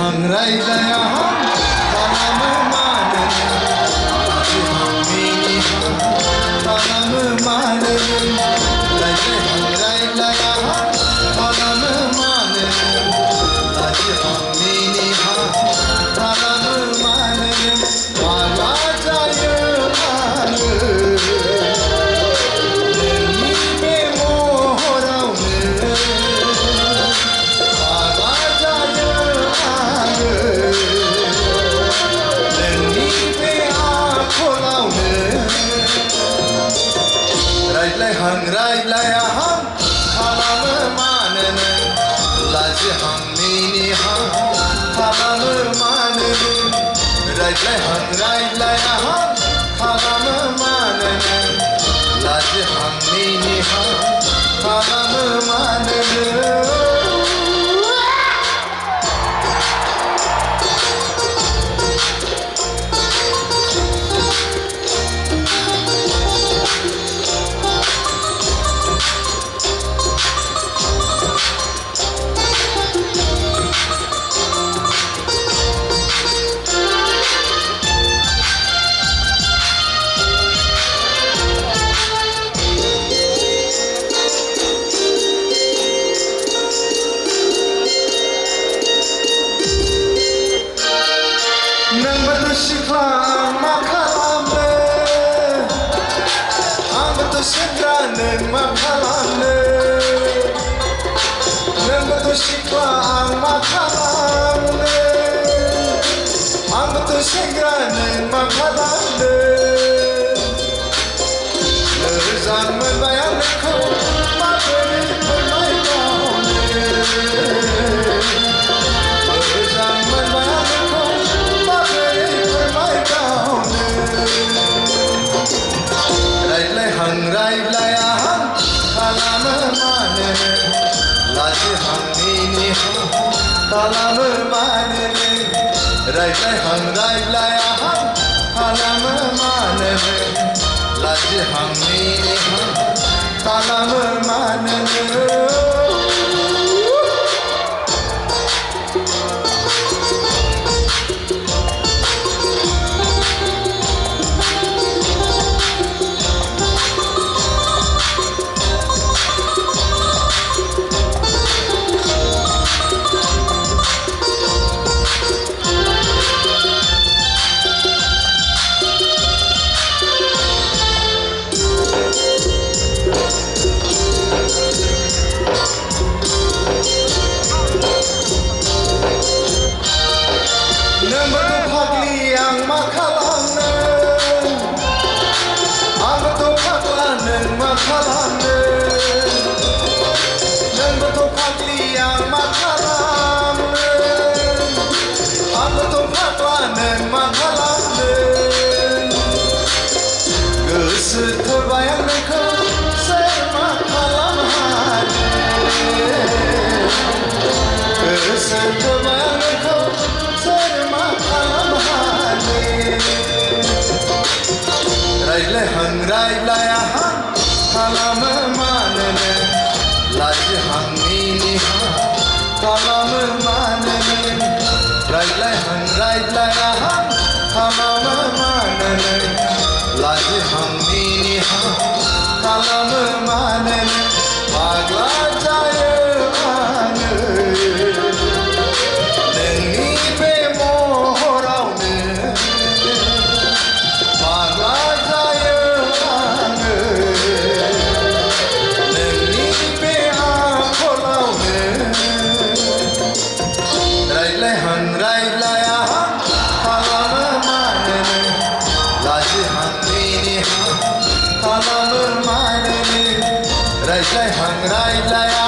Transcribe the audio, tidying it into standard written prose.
रायज्लाया खालामो मानो खालामो मानो रायज्लाया खालामो मानो खालामो मानो माला जायो आङो नोंनि बे महरावनो माला जायो आङो नोंनि बे आखलावनो रायज्लायाहां खालामो मानो लाजिहां मिनिहां खालामो मानो रायज्लायाहां खालामो मानो लाजिहां मिनिहां खालामो मानो नोंबोथ' सिख्ला आं मा खालामनो आंबोथ' सेंग्रा नों मा खालामनो नोंबोथ' सिख्ला आं मा खालामनो आंबोथ' सेंग्रा नों मा खालामनो मोजां मोनबाय आं नोंखौ माबोरै फोरमायबावनो मोजां मोनबाय आं नोंखौ रायज्लायाहां खालामो मानो लाजिहां मिनिहां खालामो मानो रायज्लायाहां खालामो मानो लाजिहां मिनिहां खालामो मानो नोंबोथ' फाग्लि आं मा खालामनो आंबोथ' फाग्ला नों मा खालामनो नोंबोथ' फाग्लि आं मा खालामनो आंबोथ' फाग्ला नों मा खालामनो गोसो थोबाय आं नोंखौ सोर मा खालामनो हानो गोसो थोबाय आं नोंखौ रायज्लायाहां खालामो मानो लाजिहां मिनिहां खालामो मानो रायज्लायाहां खालामो मानो लाजिहां मिनिहां खालामो मानो फाग्ला जायो आङो नोंनि बे महरावनो फाग्ला जायो आङो नोंनि बे आखलावनो रायज्लायाहां खालामो मानो लाजिहां मिनिहां खालामो मानो रायज्लाया